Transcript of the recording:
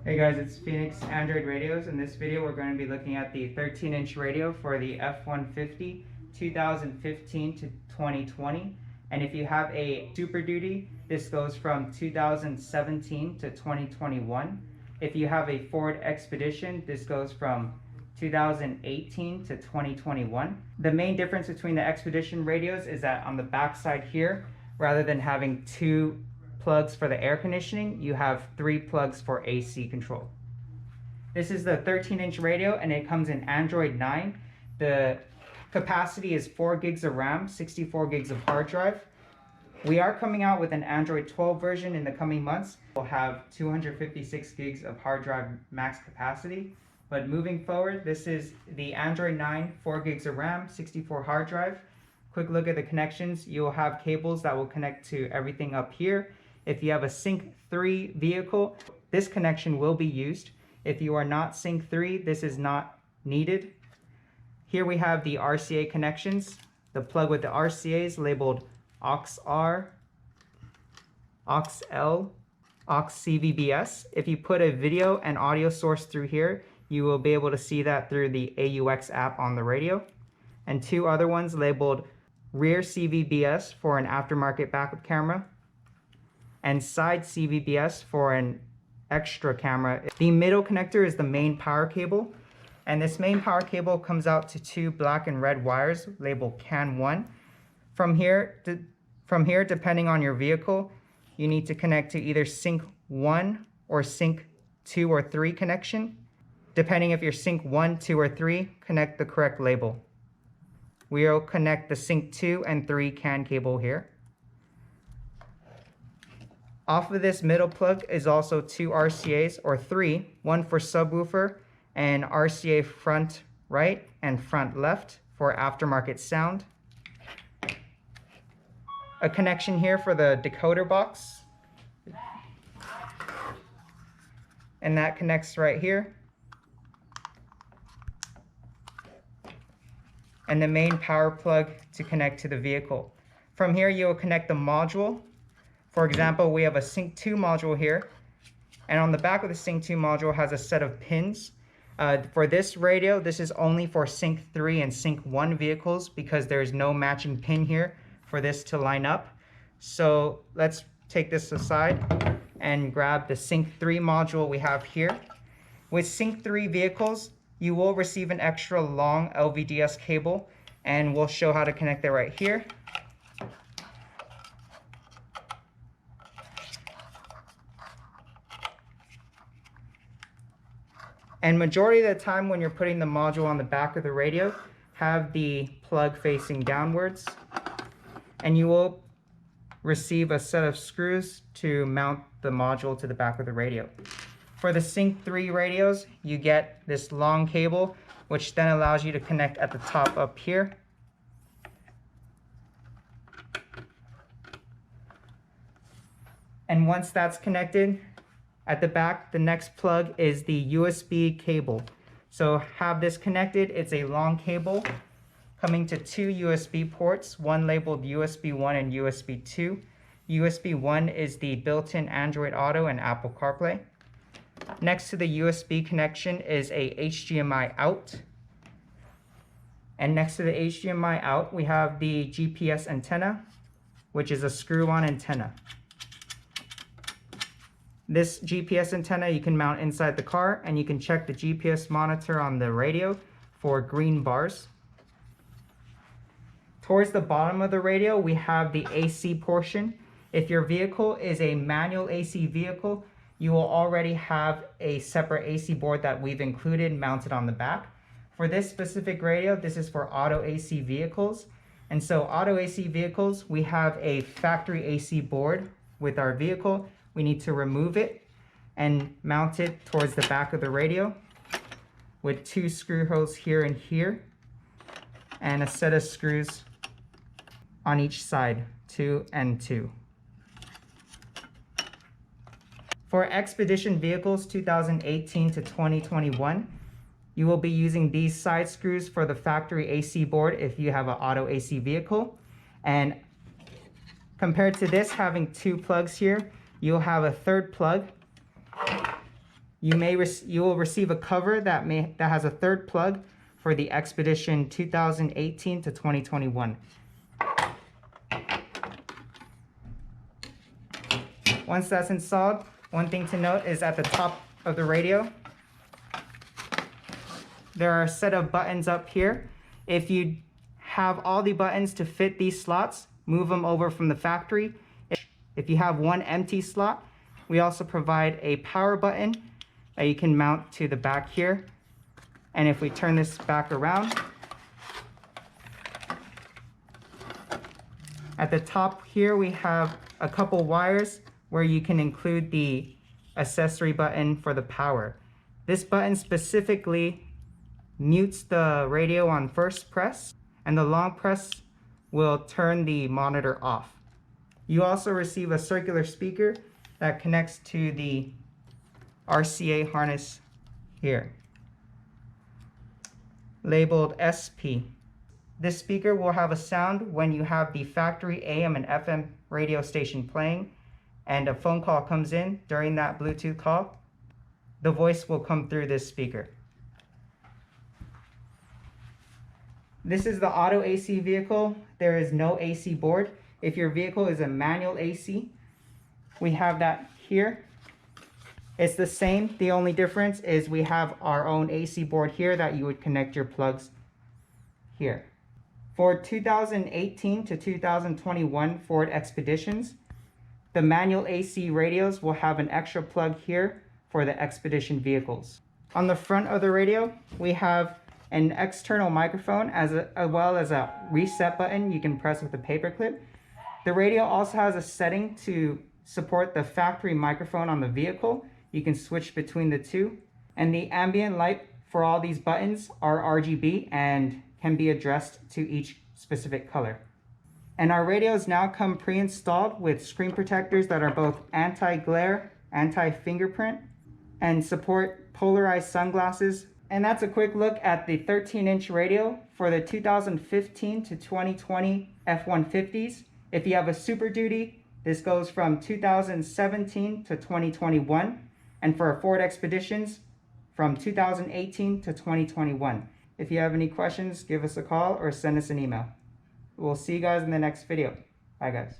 Hey guys, it's Phoenix Android Radios. In this video we're going to be looking at the 13-inch radio for the F-150 2015 to 2020. And if you have a Super Duty, this goes from 2017 to 2021. If you have a Ford Expedition, this goes from 2018 to 2021. The main difference between the Expedition radios is that on the back side here, rather than having two plugs for the air conditioning, you have 3 plugs for AC control. This is the 13-inch radio and it comes in Android 9. The capacity is 4 gigs of RAM, 64 gigs of hard drive. We are coming out with an Android 12 version in the coming months. We'll have 256 gigs of hard drive max capacity. But moving forward, this is the Android 9, 4 gigs of RAM, 64 hard drive. Quick look at the connections. You'll have cables that will connect to everything up here. If you have a SYNC3 vehicle, this connection will be used. If you are not SYNC3, this is not needed. Here we have the RCA connections. The plug with the RCAs labeled AUX-R, AUX-L, AUX-CVBS. If you put a video and audio source through here, you will be able to see that through the AUX app on the radio. And 2 other ones labeled rear CVBS for an aftermarket backup camera, and side CVBS for an extra camera. The middle connector is the main power cable, and this main power cable comes out to 2 black and red wires labeled CAN 1. From here, depending on your vehicle, you need to connect to either SYNC 1 or SYNC 2 or 3 connection. Depending if you're SYNC 1, 2, or 3, connect the correct label. We'll connect the SYNC 2 and 3 CAN cable here. Off of this middle plug is also 2 RCAs, or 3, one for subwoofer and RCA front right and front left for aftermarket sound. A connection here for the decoder box, and that connects right here. And the main power plug to connect to the vehicle. From here you will connect the module. For example, we have a SYNC2 module here, and on the back of the SYNC2 module has a set of pins. For this radio, this is only for SYNC3 and SYNC1 vehicles because there's no matching pin here for this to line up. So let's take this aside and grab the SYNC3 module we have here. With SYNC3 vehicles, you will receive an extra long LVDS cable, and we'll show how to connect it right here. And majority of the time when you're putting the module on the back of the radio, have the plug facing downwards, and you will receive a set of screws to mount the module to the back of the radio. For the SYNC3 radios, you get this long cable, which then allows you to connect at the top up here. And once that's connected, at the back, the next plug is the USB cable. So have this connected. It's a long cable coming to 2 USB ports, one labeled USB 1 and USB 2. USB 1 is the built-in Android Auto and Apple CarPlay. Next to the USB connection is a HDMI out. And next to the HDMI out, we have the GPS antenna, which is a screw-on antenna. This GPS antenna you can mount inside the car, and you can check the GPS monitor on the radio for green bars. Towards the bottom of the radio, we have the AC portion. If your vehicle is a manual AC vehicle, you will already have a separate AC board that we've included mounted on the back. For this specific radio, this is for auto AC vehicles. And so auto AC vehicles, we have a factory AC board with our vehicle. We need to remove it and mount it towards the back of the radio with 2 screw holes here and here, and a set of screws on each side, 2 and 2. For Expedition vehicles 2018 to 2021, you will be using these side screws for the factory AC board if you have an auto AC vehicle. And compared to this having 2 plugs here, you'll have a third plug You will receive a cover that has a third plug for the Expedition 2018 to 2021. Once that's installed, one thing to note is at the top of the radio, there are a set of buttons up here. If you have all the buttons to fit these slots, move them over from the factory. If you have one empty slot, we also provide a power button that you can mount to the back here. And if we turn this back around, at the top here we have a couple wires where you can include the accessory button for the power. This button specifically mutes the radio on first press, and the long press will turn the monitor off. You also receive a circular speaker that connects to the RCA harness here, labeled SP. This speaker will have a sound when you have the factory AM and FM radio station playing and a phone call comes in during that Bluetooth call. The voice will come through this speaker. This is the auto AC vehicle. There is no AC board. If your vehicle is a manual AC, we have that here. It's the same. The only difference is we have our own AC board here that you would connect your plugs here. For 2018 to 2021 Ford Expeditions, the manual AC radios will have an extra plug here for the Expedition vehicles. On the front of the radio, we have an external microphone as well as a reset button you can press with a paperclip. The radio also has a setting to support the factory microphone on the vehicle. You can switch between the two. And the ambient light for all these buttons are RGB and can be addressed to each specific color. And our radios now come pre-installed with screen protectors that are both anti-glare, anti-fingerprint, and support polarized sunglasses. And that's a quick look at the 13-inch radio for the 2015 to 2020 F-150s. If you have a Super Duty, this goes from 2017 to 2021. And for Ford Expeditions, from 2018 to 2021. If you have any questions, give us a call or send us an email. We'll see you guys in the next video. Bye guys.